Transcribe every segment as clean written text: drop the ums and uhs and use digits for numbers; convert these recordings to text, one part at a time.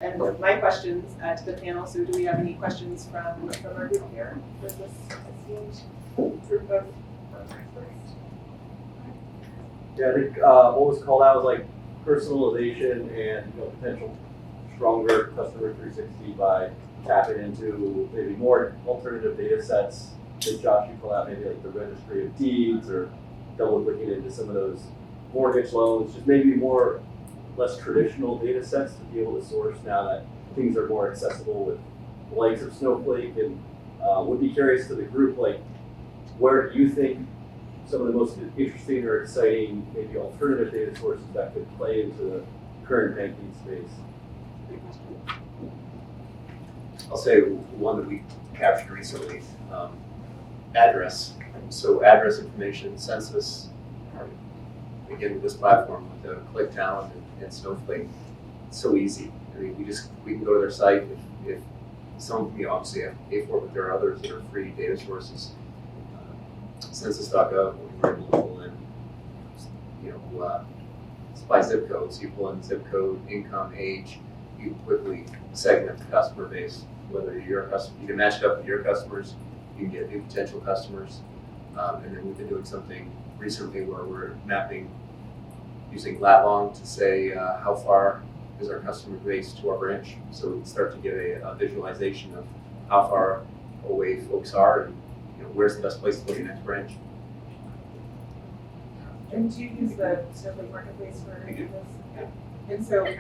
And my questions to the panel. So do we have any questions from our group here for this esteemed group of experts? Yeah, I think what was called out was like personalization and potential stronger customer 360 by tapping into maybe more alternative data sets. I think Josh, you call out maybe like the registry of deeds or double clicking into some of those mortgage loans, just maybe less traditional data sets to be able to source now that things are more accessible with the likes of Snowflake. And would be curious to the group, like, where do you think some of the most interesting or exciting maybe alternative data sources that could play into the current banking space? I'll say one that we captured recently, address. So address information, census, again with this platform with the Qlik talent and Snowflake, it's so easy. I mean, we can go to their site if some obviously have to pay for it, but there are others that are free data sources. Census.gov, we're able to pull in, it's by zip code. So you pull in zip code, income, age. You can quickly segment the customer base. Whether you're a customer, you can match it up with your customers. You can get new potential customers. And then we've been doing something recently where we're mapping using lat long to say how far is our customer base to our branch. So we can start to get a visualization of how far away folks are and where's the best place to put your next branch. And do you use the Snowflake Marketplace for We do. this? Yeah. And so do you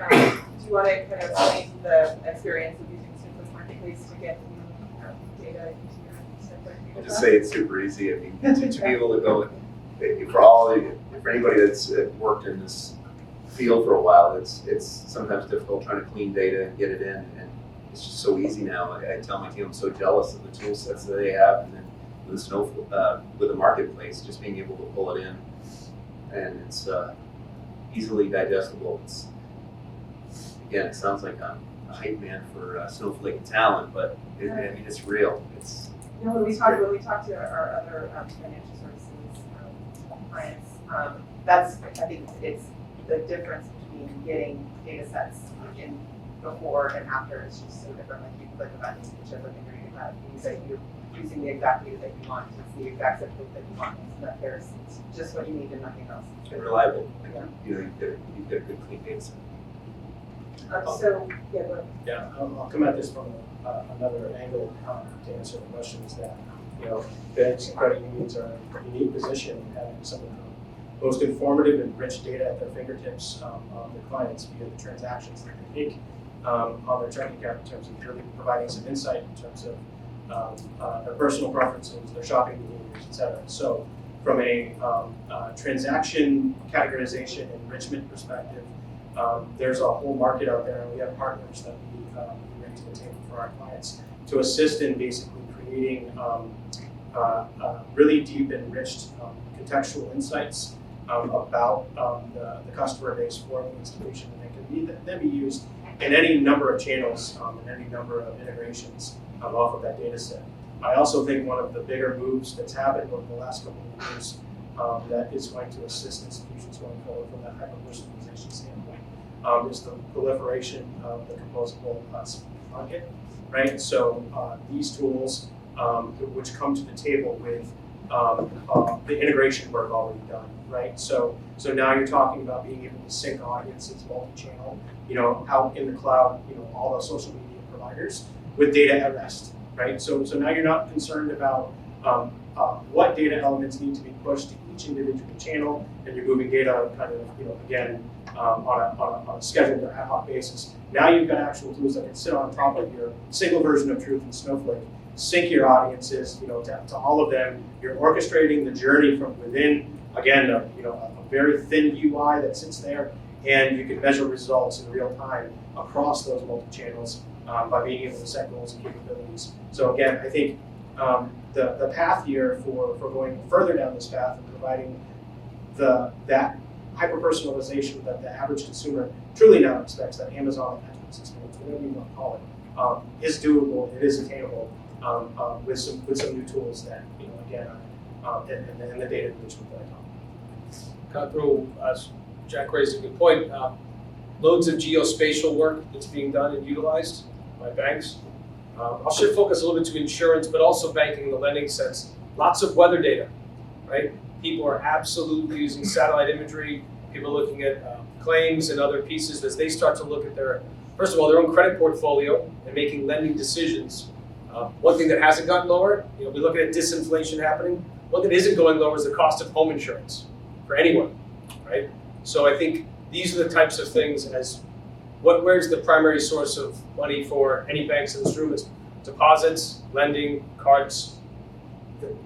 want to kind of explain the experience of using Snowflake Marketplace to get data into your Snowflake? I'll just say it's super easy. I mean, to be able to go, for anybody that's worked in this field for a while, it's sometimes difficult trying to clean data and get it in, and it's just so easy now. I tell my team I'm so jealous of the tool sets that they have, and then with Snowflake, with the marketplace, just being able to pull it in, and it's easily digestible. Again, it sounds like I'm a hype man for Snowflake and talent, but I mean, it's real. It's When we talk to our other financial services clients, I think it's the difference between getting data sets in before and after is just so different. Like you click a button, whichever thing you're about, you say you're using the exact data that you want, it's the exact zip code that you want, so that there's just what you need and nothing else. reliable. Yeah. You've got a good clean data set. So, yeah, go ahead. Yeah, I'll come at this from another angle to answer the question is that, banks and credit unions are in a unique position in having some of the most informative and rich data at their fingertips of their clients via the transactions that they make on their checking account in terms of really providing some insight in terms of their personal preferences, their shopping behaviors, et cetera. So from a transaction categorization enrichment perspective, there's a whole market out there, and we have partners that we bring to the table for our clients to assist in basically creating really deep, enriched contextual insights about the customer base for the institution, and they can then be used in any number of channels and any number of integrations off of that data set. I also think one of the bigger moves that's happened over the last couple of years that is going to assist institutions going forward from that hyper-personalization standpoint is the proliferation of the composable market, right? So these tools, which come to the table with the integration work already done, right? So now you're talking about being able to sync audiences multi-channel, out in the cloud, all the social media providers with data at rest, right? So now you're not concerned about what data elements need to be pushed to each individual channel, and you're moving data kind of, again, on a scheduled or ad hoc basis. Now you've got actual tools that can sit on top of your single version of truth in Snowflake, sync your audiences, to all of them. You're orchestrating the journey from within, again, a very thin UI that sits there, and you can measure results in real time across those multi-channels by being able to set goals and capabilities. So again, I think the path here for going further down this path and providing that hyper-personalization that the average consumer truly now expects, that Amazon experience, whatever you want to call it, is doable, it is attainable with some new tools that, again, and the data enrichment that I talked about. Cut through, as Jack raised a good point. loads of geospatial work that's being done and utilized by banks. I'll shift focus a little bit to insurance, but also banking in the lending sense. Lots of weather data, right? People are absolutely using satellite imagery. People are looking at claims and other pieces as they start to look at their, first of all, their own credit portfolio and making lending decisions. One thing that hasn't gotten lower, we're looking at disinflation happening. One that isn't going lower is the cost of home insurance for anyone, right? So I think these are the types of things as where's the primary source of money for any banks in this room is deposits, lending, cards,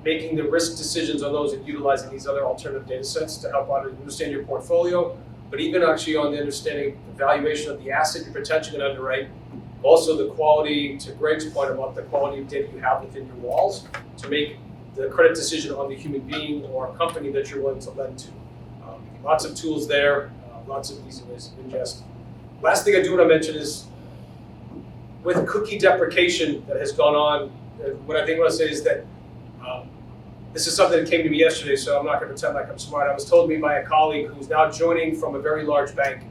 making the risk decisions on those and utilizing these other alternative data sets to help out understand your portfolio, but even actually on the understanding the valuation of the asset you're potentially going to underwrite. Also the quality, to Greg's point about the quality of data you have within your walls to make the credit decision on the human being or company that you're willing to lend to. Lots of tools there, lots of easy ways to ingest. Last thing I do want to mention is with cookie deprecation that has gone on, what I want to say is that this is something that came to me yesterday, so I'm not going to pretend like I'm smart. I was told to me by a colleague who's now joining from a very large bank.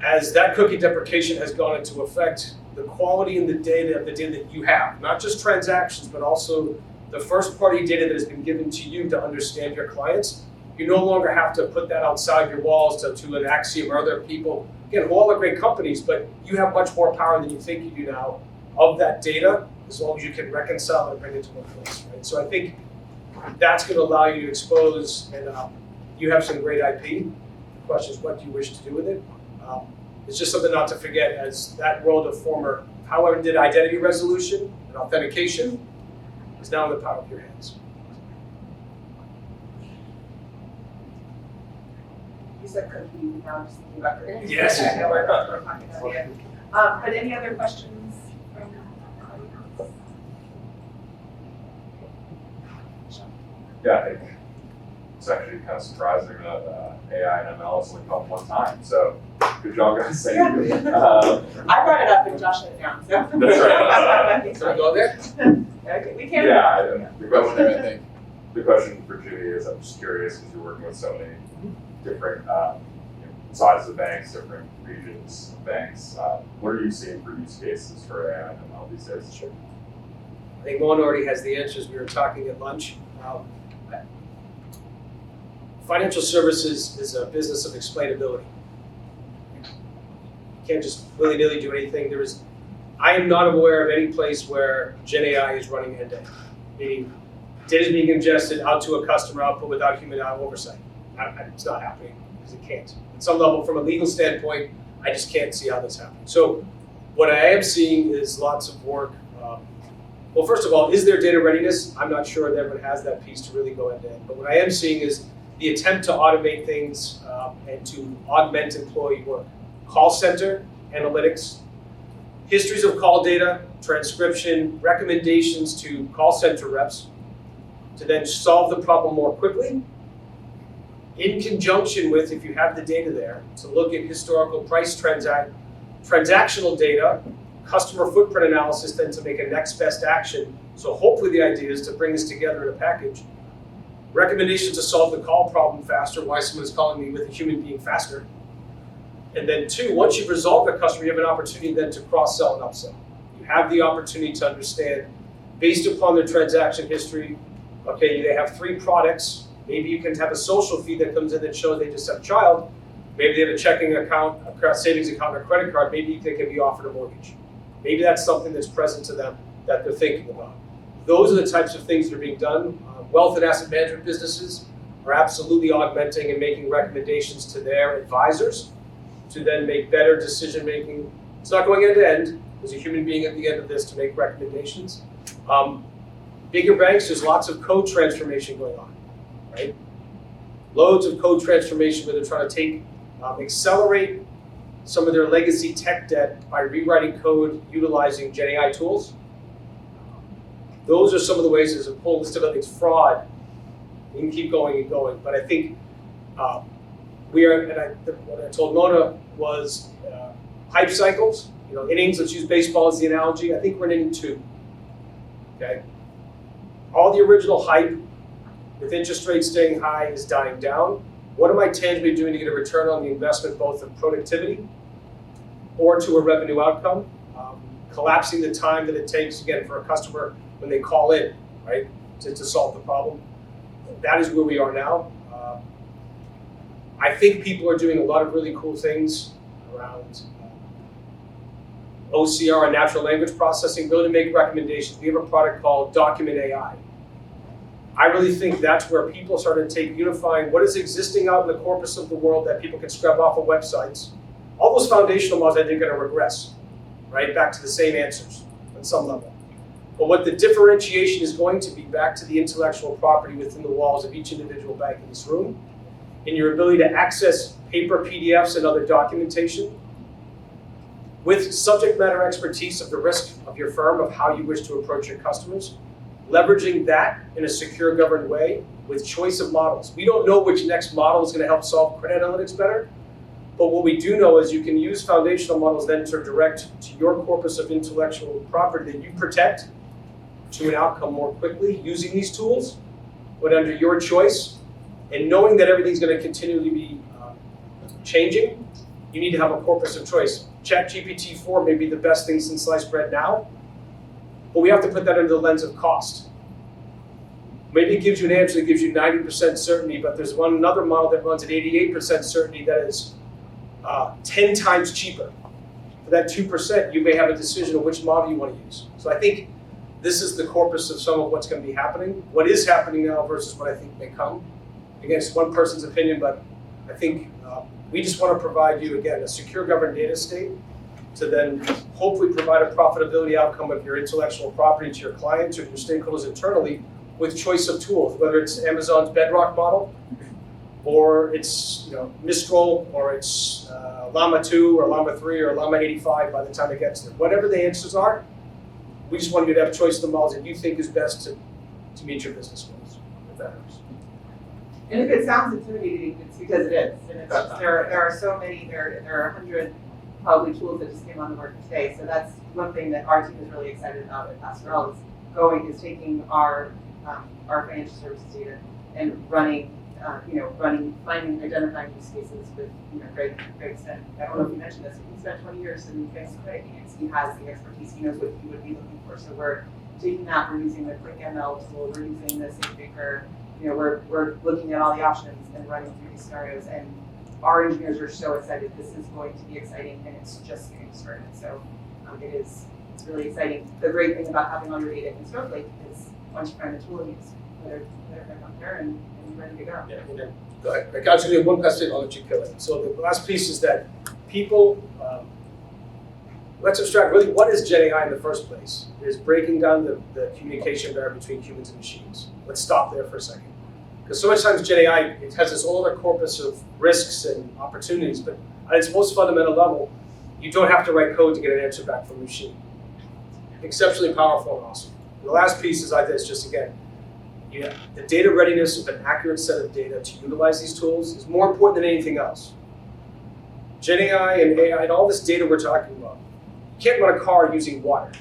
As that cookie deprecation has gone into effect, the quality and the data that you have, not just transactions, but also the first party data that has been given to you to understand your clients, you no longer have to put that outside your walls to an Axiom or other people. Again, all are great companies, but you have much more power than you think you do now of that data, as long as you can reconcile and bring it to one place, right? So I think that's going to allow you to expose, and you have some great IP. The question is, what do you wish to do with it? It's just something not to forget as that world of former, however, did identity resolution and authentication is now in the power of your hands. You said cookie, now I'm just thinking about cookies. Yes. I know we're talking about it. But any other questions from the audience? Yeah, I think it's actually kind of surprising that AI and ML has only come one time. So good job, guys. Thank you. I brought it up and Josh shut it down. So. That's right. So we go there? Okay, we can't. Yeah, the Go there, I question, think. the question for Judy is, I'm just curious because you're working with so many different sizes of banks, different regions of banks. What are you seeing for use cases for AI and ML these days? Sure. I think Mona already has the answers. We were talking at lunch. Financial services is a business of explainability. You can't just willy-nilly do anything. I am not aware of any place where Gen AI is running end-to-end, meaning data is being ingested out to a customer output without human oversight. It's not happening because it can't. At some level, from a legal standpoint, I just can't see how that's happening. So what I am seeing is lots of work. Well, first of all, is there data readiness? I'm not sure that everyone has that piece to really go end-to-end. But what I am seeing is the attempt to automate things and to augment employee work. Call center, analytics, histories of call data, transcription, recommendations to call center reps to then solve the problem more quickly, in conjunction with, if you have the data there, to look at historical price transactional data, customer footprint analysis, then to make a next best action. So hopefully the idea is to bring this together in a package. Recommendations to solve the call problem faster, why someone's calling me with a human being faster. And then two, once you've resolved the customer, you have an opportunity then to cross-sell and upsell. You have the opportunity to understand, based upon their transaction history, okay, they have 3 products. Maybe you can have a social feed that comes in that shows they just have a child. Maybe they have a checking account, a savings account, or a credit card. Maybe they can be offered a mortgage. Maybe that's something that's present to them that they're thinking about. Those are the types of things that are being done. Wealth and asset management businesses are absolutely augmenting and making recommendations to their advisors to then make better decision making. It's not going end to end. There's a human being at the end of this to make recommendations. Bigger banks, there's lots of code transformation going on, right? Loads of code transformation where they're trying to take, accelerate some of their legacy tech debt by rewriting code utilizing Gen AI tools. Those are some of the ways. There's a whole list of other things. Fraud. We can keep going and going, but I think what I told Mona was hype cycles. Innings. Let's use baseball as the analogy. I think we're in inning 2. Okay. All the original hype with interest rates staying high is dying down. What am I tangibly doing to get a return on the investment, both of productivity or to a revenue outcome? Collapsing the time that it takes, again, for a customer when they call in, right, to solve the problem. That is where we are now. I think people are doing a lot of really cool things around OCR and natural language processing, ability to make recommendations. We have a product called Document AI. I really think that's where people start to take unifying what is existing out in the corpus of the world that people can scrub off of websites. All those foundational models, I think, are going to regress, right, back to the same answers on some level. But what the differentiation is going to be back to the intellectual property within the walls of each individual bank in this room, and your ability to access paper PDFs and other documentation with subject matter expertise of the risk of your firm, of how you wish to approach your customers, leveraging that in a secure, governed way with choice of models. We don't know which next model is going to help solve credit analytics better, but what we do know is you can use foundational models then to direct to your corpus of intellectual property that you protect to an outcome more quickly using these tools, but under your choice, and knowing that everything's going to continually be changing, you need to have a corpus of choice. ChatGPT-4 may be the best thing since sliced bread now, but we have to put that under the lens of cost. Maybe it gives you an answer that gives you 90% certainty, but there's another model that runs at 88% certainty that is 10 times cheaper. For that 2%, you may have a decision on which model you want to use. So I think this is the corpus of some of what's going to be happening. What is happening now versus what I think may come. Again, it's one person's opinion, but I think we just want to provide you, again, a secure governed data state to then hopefully provide a profitability outcome of your intellectual property to your clients or your stakeholders internally with choice of tools, whether it's Amazon's Bedrock model, or it's Mistral, or it's Llama 2 or Llama 3 or Llama 85 by the time it gets there. Whatever the answers are, we just want you to have choice of the models that you think is best to meet your business goals, if that helps. And if it sounds intimidating, it's because it is. And it's just, there are so many, there are 100 probably tools that just came on the market today. So that's one thing that our team is really excited about at Passerelle is taking our financial services data and identifying use cases with, Greg said, I don't know if you mentioned this, but he spent 20 years in banks credit unions. He has the expertise, he knows what you would be looking for. So we're taking that, we're using the Qlik ML tool, we're using the SageMaker, we're looking at all the options and running through these scenarios, and our engineers are so excited. This is going to be exciting, and it's just getting started. So it's really exciting. The great thing about having all your data in Snowflake is once you find the tool, you just put it up there and you're ready to go. Yeah, go ahead. I got you one question, I'll let you kill it. So the last piece is that people, let's abstract really what is Gen AI in the first place? It is breaking down the communication barrier between humans and machines. Let's stop there for a second. Because so much times Gen AI, it has this older corpus of risks and opportunities, but at its most fundamental level, you don't have to write code to get an answer back from a machine. Exceptionally powerful and awesome. And the last piece is like this, just again, the data readiness of an accurate set of data to utilize these tools is more important than anything else. Gen AI and AI and all this data we're talking about, you can't run a car using water,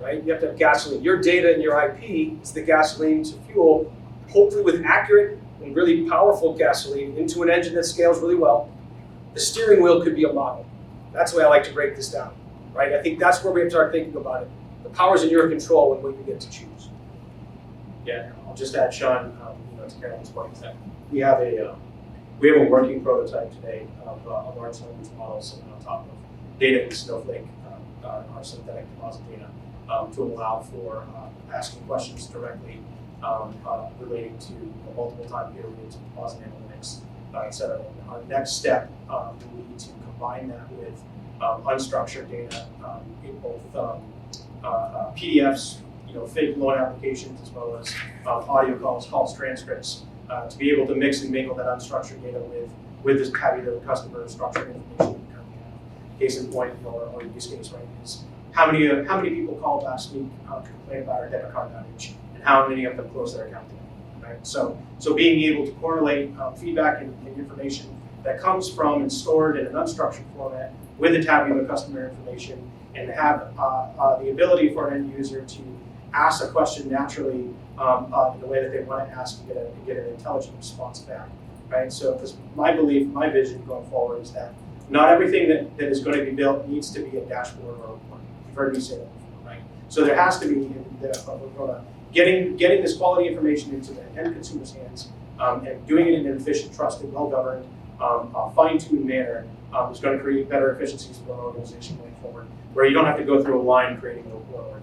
right? You have to have gasoline. Your data and your IP is the gasoline to fuel, hopefully with accurate and really powerful gasoline into an engine that scales really well. The steering wheel could be a model. That's the way I like to break this down, right? I think that's where we have to start thinking about it. The power's in your control and what you get to choose. Yeah, I'll just add, Sean, to Carolyn's point, that we have a working prototype today of large language models sitting on top of data in Snowflake, our synthetic deposit data, to allow for asking questions directly relating to multiple time periods, deposit analytics, et cetera. Our next step will be to combine that with unstructured data in both PDFs, fake loan applications, as well as audio calls, transcripts, to be able to mix and mingle that unstructured data with this tabular customer structured information. Case in point, or use case, right, is how many people called last week to complain about our debit card outage, and how many of them closed their account today, right? So being able to correlate feedback and information that comes from and stored in an unstructured format with the tabular customer information, and have the ability for an end user to ask a question naturally in the way that they want to ask and get an intelligent response back. right? So, because my belief, my vision going forward is that not everything that is going to be built needs to be a dashboard or a report. You've heard me say that before, right? So there has to be getting this quality information into the end consumer's hands and doing it in an efficient, trusted, well-governed, fine-tuned manner is going to create better efficiencies for an organization going forward, where you don't have to go through a line creating a report or a